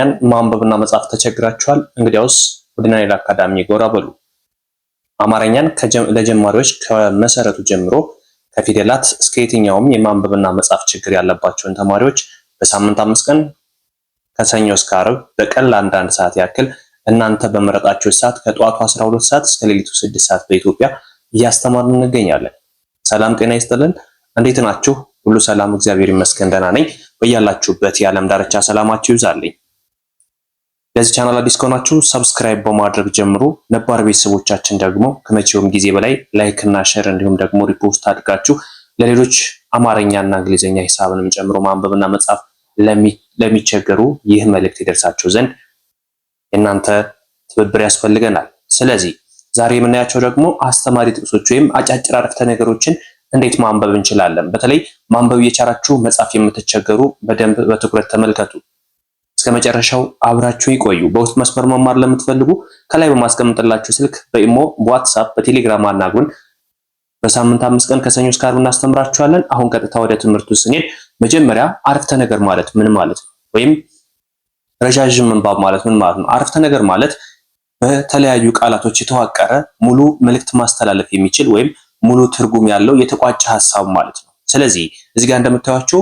አማርኛን ማንበብና መጻፍ ተቸግራችኋል? እንግዲያውስ ወደ ናይል አካዳሚ ጎራ በሉ። አማርኛን ለጀማሪዎች ከመሰረቱ ጀምሮ ከፊደላት እስከ የትኛውም የማንበብና መጻፍ ችግር ያለባቸውን ተማሪዎች በሳምንት 5 ቀን ከሰኞ እስከ ዓርብ በቀን ለአንድ ሰዓት ያክል እናንተ በመረጣችሁ ሰዓት ከጠዋቱ 12 ሰዓት እስከ ሌሊቱ 6 ሰዓት በኢትዮጵያ እያስተማርን እንገኛለን። ሰላም ጤና ይስጥልን። እንዴት ናችሁ? ሁሉ ሰላም፣ እግዚአብሔር ይመስገን ደህና ነኝ። በያላችሁበት የዓለም ዳርቻ ሰላማችሁ ይብዛልኝ። ለዚህ ቻናል አዲስ ከሆናችሁ ሰብስክራይብ በማድረግ ጀምሩ። ነባር ቤተሰቦቻችን ደግሞ ከመቼውም ጊዜ በላይ ላይክ እና ሼር እንዲሁም ደግሞ ሪፖስት አድርጋችሁ ለሌሎች አማርኛና እንግሊዝኛ ሂሳብንም ጨምሮ ማንበብና መጻፍ ለሚቸገሩ ይህ መልእክት ይደርሳቸው ዘንድ የእናንተ ትብብር ያስፈልገናል። ስለዚህ ዛሬ የምናያቸው ደግሞ አስተማሪ ጥቅሶች ወይም አጫጭር አረፍተ ነገሮችን እንዴት ማንበብ እንችላለን። በተለይ ማንበብ እየቻላችሁ መጻፍ የምትቸገሩ በደንብ በትኩረት ተመልከቱ። እስከ መጨረሻው አብራችሁ ይቆዩ። በውስጥ መስመር መማር ለምትፈልጉ ከላይ በማስቀምጥላችሁ ስልክ በኢሞ፣ በዋትስአፕ፣ በቴሌግራም አናግሩን። በሳምንት 5 ቀን ከሰኞ እስከ ዓርብ እናስተምራችኋለን። አሁን ቀጥታ ወደ ትምህርቱ ስንሄድ መጀመሪያ አረፍተ ነገር ማለት ምን ማለት ነው? ወይም ረዣዥም ምንባብ ማለት ምን ማለት ነው? አረፍተ ነገር ማለት በተለያዩ ቃላቶች የተዋቀረ ሙሉ መልእክት ማስተላለፍ የሚችል ወይም ሙሉ ትርጉም ያለው የተቋጨ ሐሳብ ማለት ነው። ስለዚህ እዚህ ጋር እንደምታዩቸው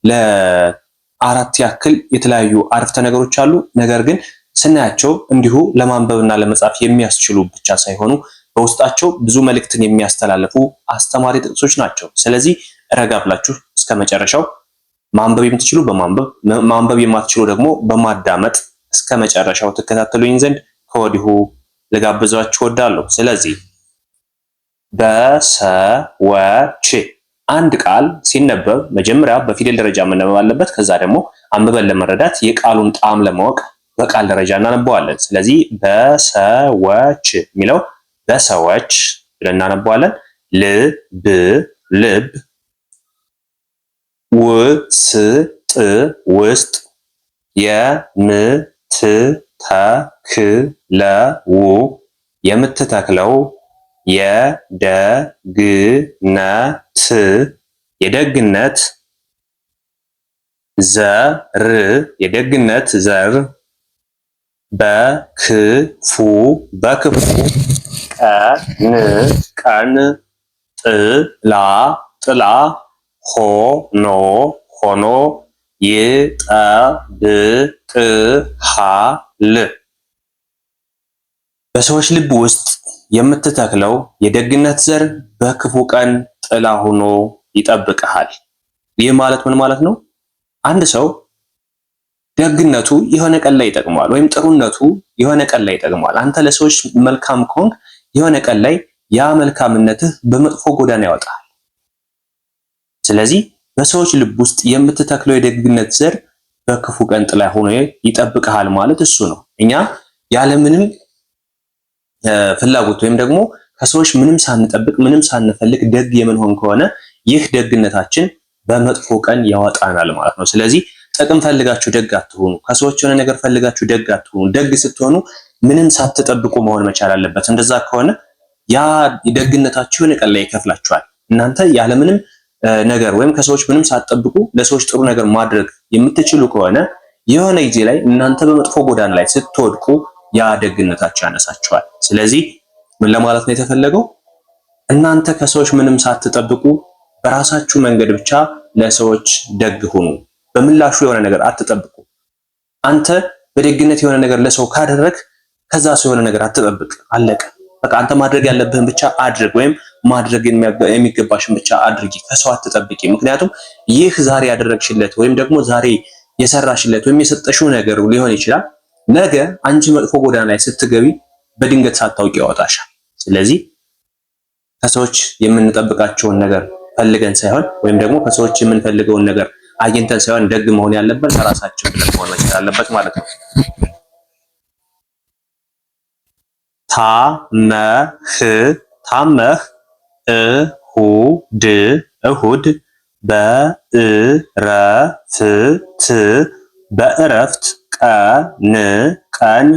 ለአራት ያክል የተለያዩ አረፍተ ነገሮች አሉ። ነገር ግን ስናያቸው እንዲሁ ለማንበብና ለመጻፍ የሚያስችሉ ብቻ ሳይሆኑ በውስጣቸው ብዙ መልእክትን የሚያስተላልፉ አስተማሪ ጥቅሶች ናቸው። ስለዚህ ረጋ ብላችሁ እስከ መጨረሻው ማንበብ የምትችሉ በማንበብ ማንበብ የማትችሉ ደግሞ በማዳመጥ እስከ መጨረሻው ተከታተሉኝ ዘንድ ከወዲሁ ልጋብዛችሁ እወዳለሁ። ስለዚህ በሰዎች አንድ ቃል ሲነበብ መጀመሪያ በፊደል ደረጃ መነበብ አለበት። ከዛ ደግሞ አንብበን ለመረዳት የቃሉን ጣዕም ለማወቅ በቃል ደረጃ እናነበዋለን። ስለዚህ በሰዎች የሚለው በሰዎች ብለን እናነበዋለን። ልብ ልብ፣ ውስጥ ውስጥ፣ የምትተክለው የምትተክለው፣ የደግነት የደግነት ዘር የደግነት ዘር፣ በክፉ በክፉ፣ ቀን ቀን፣ ጥላ ጥላ፣ ሆኖ ሆኖ፣ ይጠብቅሃል በሰዎች ልብ ውስጥ የምትተክለው የደግነት ዘር በክፉ ቀን ጥላ ሆኖ ይጠብቅሃል። ይህ ማለት ምን ማለት ነው? አንድ ሰው ደግነቱ የሆነ ቀን ላይ ይጠቅመዋል፣ ወይም ጥሩነቱ የሆነ ቀን ላይ ይጠቅመዋል። አንተ ለሰዎች መልካም ከሆንክ የሆነ ቀን ላይ ያ መልካምነትህ በመጥፎ ጎዳና ያወጣል። ስለዚህ በሰዎች ልብ ውስጥ የምትተክለው የደግነት ዘር በክፉ ቀን ጥላ ሆኖ ይጠብቅሃል ማለት እሱ ነው። እኛ ያለምንም ፍላጎት ወይም ደግሞ ከሰዎች ምንም ሳንጠብቅ ምንም ሳንፈልግ ደግ የምንሆን ከሆነ ይህ ደግነታችን በመጥፎ ቀን ያወጣናል ማለት ነው። ስለዚህ ጥቅም ፈልጋችሁ ደግ አትሆኑ። ከሰዎች የሆነ ነገር ፈልጋችሁ ደግ አትሆኑ። ደግ ስትሆኑ ምንም ሳትጠብቁ መሆን መቻል አለበት። እንደዛ ከሆነ ያ ደግነታችሁ የሆነ ቀን ላይ ይከፍላችኋል። እናንተ ያለምንም ነገር ወይም ከሰዎች ምንም ሳትጠብቁ ለሰዎች ጥሩ ነገር ማድረግ የምትችሉ ከሆነ የሆነ ጊዜ ላይ እናንተ በመጥፎ ጎዳና ላይ ስትወድቁ ያ ደግነታችሁ ያነሳችኋል። ስለዚህ ምን ለማለት ነው የተፈለገው? እናንተ ከሰዎች ምንም ሳትጠብቁ በራሳችሁ መንገድ ብቻ ለሰዎች ደግ ሁኑ። በምላሹ የሆነ ነገር አትጠብቁ። አንተ በደግነት የሆነ ነገር ለሰው ካደረግ ከዛ ሰው የሆነ ነገር አትጠብቅ። አለቀ። በቃ አንተ ማድረግ ያለብህን ብቻ አድርግ፣ ወይም ማድረግ የሚገባሽን ብቻ አድርጊ። ከሰው አትጠብቂ። ምክንያቱም ይህ ዛሬ ያደረግሽለት ወይም ደግሞ ዛሬ የሰራሽለት ወይም የሰጠሽው ነገር ሊሆን ይችላል ነገ አንቺ መጥፎ ጎዳና ላይ ስትገቢ በድንገት ሳታውቂ ያወጣሻል። ስለዚህ ከሰዎች የምንጠብቃቸውን ነገር ፈልገን ሳይሆን ወይም ደግሞ ከሰዎች የምንፈልገውን ነገር አግኝተን ሳይሆን ደግ መሆን ያለበት ራሳችን ብለን መሆን መቻል አለበት ማለት ነው። ታመህ እሁድ በእረፍት ቀን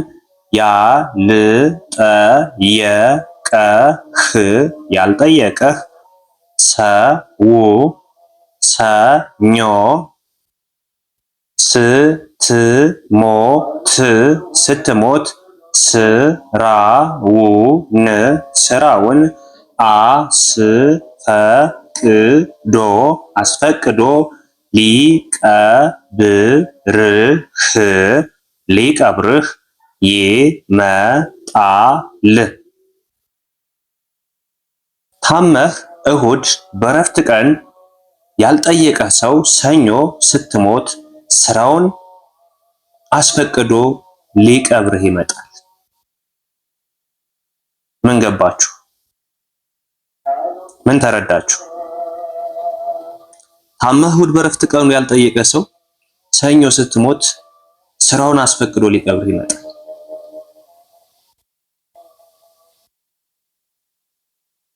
ያልጠየቀህ ሰኞ ስትሞት ስትሞት ስራውን አስፈቅዶ ሊቀብርህ ይመጣል። ታመህ እሁድ በረፍት ቀን ያልጠየቀ ሰው ሰኞ ስትሞት ስራውን አስፈቅዶ ሊቀብርህ ይመጣል። ምን ገባችሁ? ምን ተረዳችሁ? ታመህ እሁድ በረፍት ቀኑ ያልጠየቀ ሰው ሰኞ ስትሞት ስራውን አስፈቅዶ ሊቀብርህ ይመጣል።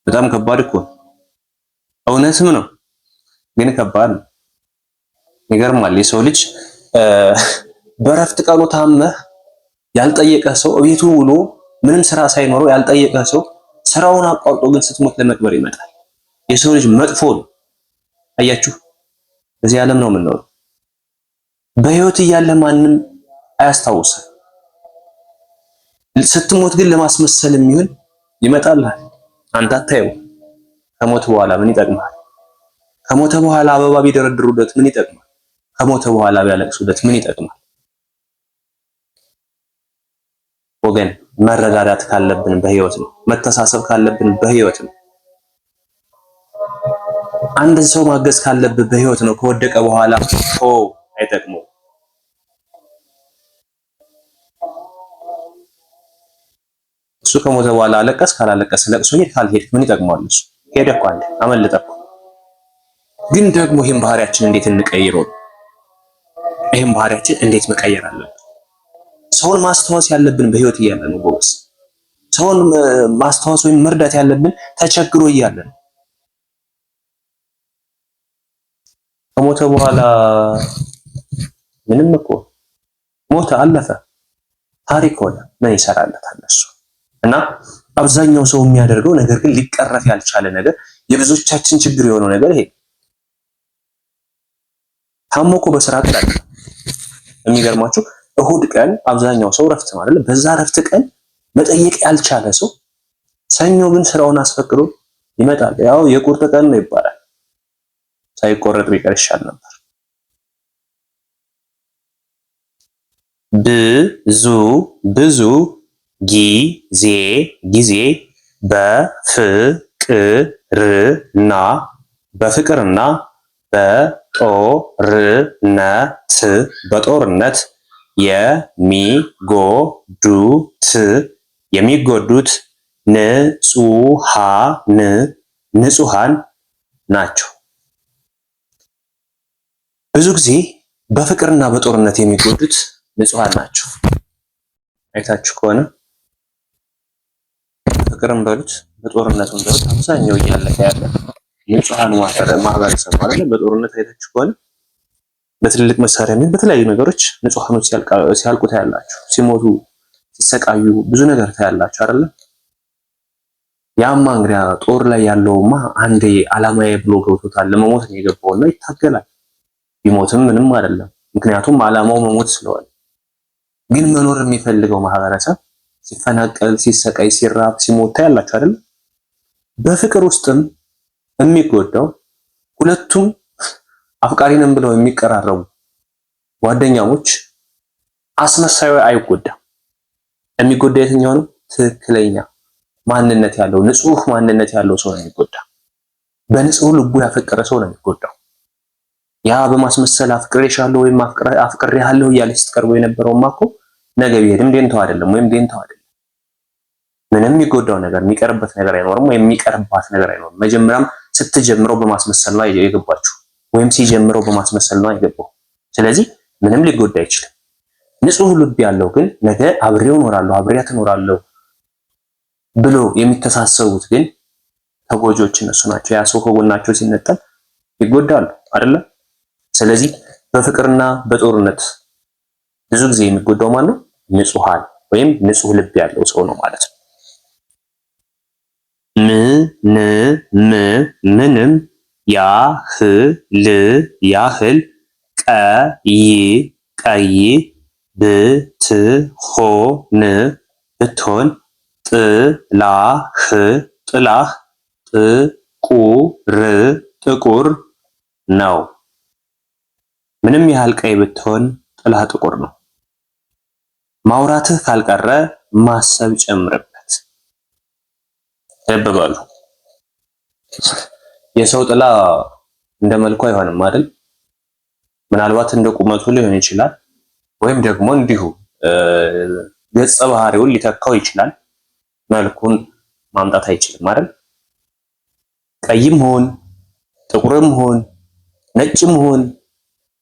በጣም ከባድ እኮ እውነትም ነው፣ ግን ከባድ ነው። ይገርማል። የሰው ልጅ በረፍት ቀኑ ታመህ ያልጠየቀ ሰው እቤቱ ውሎ ምንም ስራ ሳይኖረው ያልጠየቀ ሰው ስራውን አቋርጦ ግን ስትሞት ለመቅበር ይመጣል። የሰው ልጅ መጥፎ ነው። አያችሁ፣ በዚህ ዓለም ነው የምንኖረው። በህይወት እያለ ማንም አያስታውስም። ስትሞት ግን ለማስመሰል የሚሆን ይመጣልሃል። አንተ አታየው። ከሞት በኋላ ምን ይጠቅማል? ከሞተ በኋላ አበባ ቢደረድሩለት ምን ይጠቅማል? ከሞተ በኋላ ቢያለቅሱለት ምን ይጠቅማል? ወገን መረዳዳት ካለብን በህይወት ነው። መተሳሰብ ካለብን በህይወት ነው። አንድን ሰው ማገዝ ካለብን በህይወት ነው። ከወደቀ በኋላ አይጠቅመው። እሱ ከሞተ በኋላ አለቀስ ካላለቀስ ለቅሶ ሄድ ካልሄድ ምን ይጠቅመዋል? እሱ ሄደ እኮ አንዴ አመለጠ እኮ። ግን ደግሞ ይህን ባህሪያችን እንዴት እንቀይረው? ይህን ባህሪያችን እንዴት መቀየር አለብን? ሰውን ማስታወስ ያለብን በህይወት እያለ ነው ጎበዝ። ሰውን ማስታወስ ወይም መርዳት ያለብን ተቸግሮ እያለ ነው። ከሞተ በኋላ ምንም እኮ ሞተ፣ አለፈ፣ ታሪክ ሆነ። ምን ይሰራለታል እሱ? እና አብዛኛው ሰው የሚያደርገው ነገር ግን ሊቀረፍ ያልቻለ ነገር፣ የብዙዎቻችን ችግር የሆነው ነገር ይሄ ታሞ እኮ በስራ ቀን የሚገርማችሁ እሁድ ቀን አብዛኛው ሰው ረፍት ማለት በዛ ረፍት ቀን መጠየቅ ያልቻለ ሰው ሰኞ ግን ስራውን አስፈቅዶ ይመጣል። ያው የቁርጥ ቀን ነው ይባላል። ሳይቆረጥ ቢቀር ይሻል ነበር። ብዙ ጊዜ በፍቅርና በጦርነት የሚጎዱት ንጹሃን ናቸው። ብዙ ጊዜ በፍቅርና በጦርነት የሚጎዱት ንጹሃን ናቸው። አይታችሁ ከሆነ በፍቅርም በሉት በጦርነቱም በሉት አብዛኛው እያለቀ ያለ ንጹሃን ማህበረሰብ ማለት ነው። በጦርነት አይታችሁ ከሆነ በትልልቅ መሳሪያ ምን በተለያዩ ነገሮች ንጹሃኖች ሲያልቁ ታያላችሁ። ሲሞቱ፣ ሲሰቃዩ ብዙ ነገር ታያላችሁ አይደል? ያማ እንግዲህ ጦር ላይ ያለውማ አንዴ አላማዬ ብሎ ገብቶታል። ለመሞት ነው የገባውና ይታገላል። ቢሞትም ምንም አይደለም፣ ምክንያቱም አላማው መሞት ስለሆነ። ግን መኖር የሚፈልገው ማህበረሰብ ሲፈናቀል፣ ሲሰቃይ፣ ሲራብ፣ ሲሞት ታያላችሁ አይደል? በፍቅር ውስጥም የሚጎዳው ሁለቱም አፍቃሪንም ብለው የሚቀራረቡ ጓደኛሞች አስመሳዩ አይጎዳም። የሚጎዳ የትኛው ነው? ትክክለኛ ማንነት ያለው ንጹህ ማንነት ያለው ሰው ነው የሚጎዳ። በንጹህ ልቡ ያፈቀረ ሰው ነው የሚጎዳው። ያ በማስመሰል አፍቅሬሻለሁ ወይም አፍቅሬሃለሁ እያለች ስትቀርበው የነበረውማ እኮ ነገ ቢሄድም ደንታው አይደለም ወይም ደንታው አይደለም። ምንም የሚጎዳው ነገር የሚቀርበት ነገር አይኖርም ወይም የሚቀርባት ነገር አይኖርም። መጀመሪያም ስትጀምረው በማስመሰል ነው የገባችሁ ወይም ሲጀምረው በማስመሰል ነው የገባው። ስለዚህ ምንም ሊጎዳ አይችልም። ንጹህ ልብ ያለው ግን ነገ አብሬው እኖራለሁ አብሬያት እኖራለሁ ብሎ የሚተሳሰቡት ግን ተጎጆች እነሱ ናቸው። ያ ሰው ከጎናቸው ሲነጠል ይጎዳሉ አይደለ? ስለዚህ በፍቅርና በጦርነት ብዙ ጊዜ የሚጎዳው ማን ነው? ንጹሃን ወይም ንጹህ ልብ ያለው ሰው ነው ማለት ነው። ምንም ያህል ቀይ ብትሆን ብትሆን ጥላህ ጥቁር ነው። ምንም ያህል ቀይ ብትሆን ጥላህ ጥቁር ነው። ማውራትህ ካልቀረ ማሰብ ጨምርበት። ልብ በሉ። የሰው ጥላ እንደ መልኩ አይሆንም አይደል? ምናልባት እንደ ቁመቱ ሊሆን ይችላል፣ ወይም ደግሞ እንዲሁ ገጸ ባህሪውን ሊተካው ይችላል። መልኩን ማምጣት አይችልም አይደል? ቀይም ሆን ጥቁርም ሆን ነጭም ሆን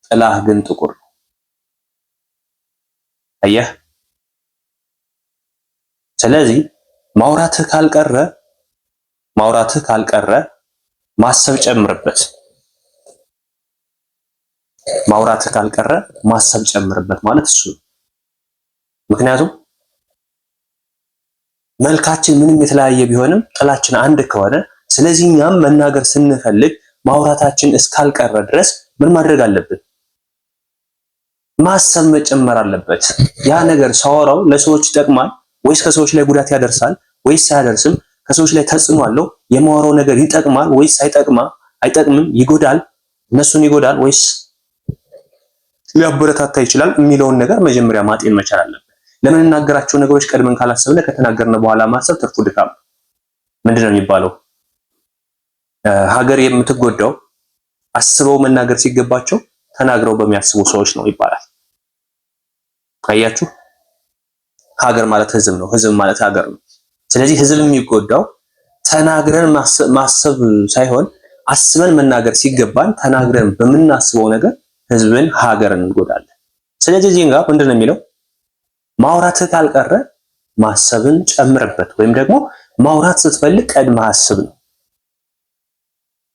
ጥላህ ግን ጥቁር ነው። አየህ? ስለዚህ ማውራትህ ካልቀረ ማሰብ ጨምርበት። ማውራትህ ካልቀረ ማሰብ ጨምርበት ማለት እሱ ነው። ምክንያቱም መልካችን ምንም የተለያየ ቢሆንም ጥላችን አንድ ከሆነ፣ ስለዚህ እኛም መናገር ስንፈልግ ማውራታችን እስካልቀረ ድረስ ምን ማድረግ አለብን? ማሰብ መጨመር አለበት። ያ ነገር ሳወራው ለሰዎች ይጠቅማል ወይስ ከሰዎች ላይ ጉዳት ያደርሳል ወይስ አያደርስም? ከሰዎች ላይ ተጽዕኖ አለው? የማወራው ነገር ይጠቅማል ወይስ አይጠቅምም? ይጎዳል፣ እነሱን ይጎዳል ወይስ ሊያበረታታ ይችላል የሚለውን ነገር መጀመሪያ ማጤን መቻል አለብን። ለምንናገራቸው ነገሮች ቀድመን ካላሰብን ከተናገርን በኋላ ማሰብ ትርፉ ድካም። ምንድነው የሚባለው? ሀገር የምትጎዳው አስበው መናገር ሲገባቸው ተናግረው በሚያስቡ ሰዎች ነው ይባላል። አያችሁ? ሀገር ማለት ህዝብ ነው፣ ህዝብ ማለት ሀገር ነው። ስለዚህ ህዝብ የሚጎዳው ተናግረን ማሰብ ሳይሆን አስበን መናገር ሲገባን ተናግረን በምናስበው ነገር ህዝብን፣ ሀገርን እንጎዳለን። ስለዚህ እዚህ ጋር ምንድነው የሚለው? ማውራትህ ካልቀረ ማሰብን ጨምርበት፣ ወይም ደግሞ ማውራት ስትፈልግ ቀድመህ አስብ ነው።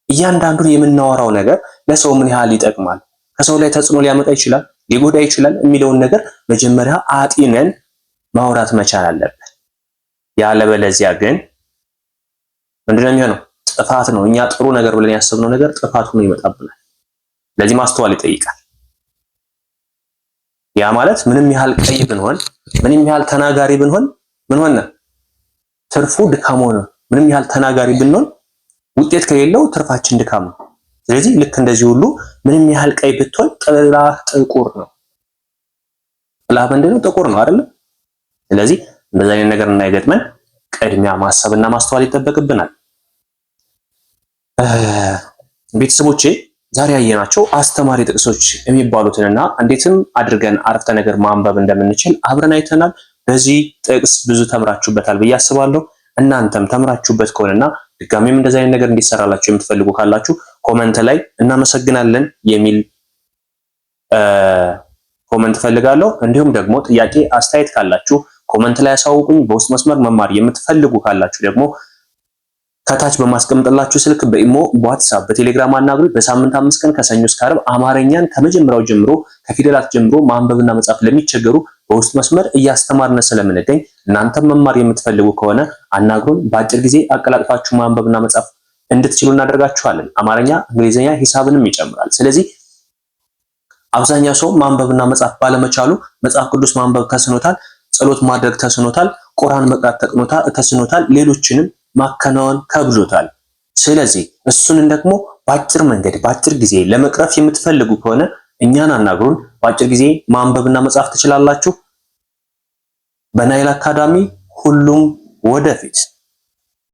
እያንዳንዱን የምናወራው ነገር ለሰው ምን ያህል ይጠቅማል፣ ከሰው ላይ ተጽዕኖ ሊያመጣ ይችላል፣ ሊጎዳ ይችላል የሚለውን ነገር መጀመሪያ አጢነን ማውራት መቻል አለብን። ያለበለዚያ ግን ምንድነው የሚሆነው? ጥፋት ነው። እኛ ጥሩ ነገር ብለን ያሰብነው ነገር ጥፋት ሆኖ ይመጣብናል። ለዚህ ማስተዋል ይጠይቃል። ያ ማለት ምንም ያህል ቀይ ብንሆን፣ ምንም ያህል ተናጋሪ ብንሆን ምን ሆነ? ትርፉ ድካም ሆነ። ምንም ያህል ተናጋሪ ብንሆን ውጤት ከሌለው ትርፋችን ድካም ነው። ስለዚህ ልክ እንደዚህ ሁሉ ምንም ያህል ቀይ ብትሆን ጥላህ ጥቁር ነው። ጥላህ ምንድነው? ጥቁር ነው አይደል? ስለዚህ እንደዛ አይነት ነገር እንዳይገጥመን ቅድሚያ ማሰብና ማስተዋል ይጠበቅብናል። ቤተሰቦቼ ዛሬ ያየናቸው አስተማሪ ጥቅሶች የሚባሉትንና እንዴትም አድርገን አረፍተ ነገር ማንበብ እንደምንችል አብረን አይተናል። በዚህ ጥቅስ ብዙ ተምራችሁበታል ብዬ አስባለሁ። እናንተም ተምራችሁበት ከሆነና ድጋሜም እንደዚህ አይነት ነገር እንዲሰራላችሁ የምትፈልጉ ካላችሁ ኮመንት ላይ እናመሰግናለን የሚል ኮመንት ፈልጋለሁ። እንዲሁም ደግሞ ጥያቄ አስተያየት ካላችሁ ኮመንት ላይ አሳውቁኝ። በውስጥ መስመር መማር የምትፈልጉ ካላችሁ ደግሞ ከታች በማስቀምጥላችሁ ስልክ በኢሞ፣ በዋትስአፕ፣ በቴሌግራም አናግሩኝ። በሳምንት 5 ቀን ከሰኞ እስከ ዓርብ አማርኛን ከመጀመሪያው ጀምሮ ከፊደላት ጀምሮ ማንበብና መጻፍ ለሚቸገሩ በውስጥ መስመር እያስተማርነ ስለምንገኝ እናንተም መማር የምትፈልጉ ከሆነ አናግሩን። በአጭር ጊዜ አቀላጥፋችሁ ማንበብና መጻፍ እንድትችሉ እናደርጋችኋለን። አማርኛ፣ እንግሊዝኛ፣ ሂሳብንም ይጨምራል። ስለዚህ አብዛኛው ሰው ማንበብና መጻፍ ባለመቻሉ መጽሐፍ ቅዱስ ማንበብ ተስኖታል፣ ጸሎት ማድረግ ተስኖታል፣ ቁርአን መቅራት ተስኖታል፣ ሌሎችንም ማከናወን ከብዶታል። ስለዚህ እሱን ደግሞ በአጭር መንገድ በአጭር ጊዜ ለመቅረፍ የምትፈልጉ ከሆነ እኛን አናግሩን። በአጭር ጊዜ ማንበብና መጻፍ ትችላላችሁ። በናይል አካዳሚ ሁሉም ወደፊት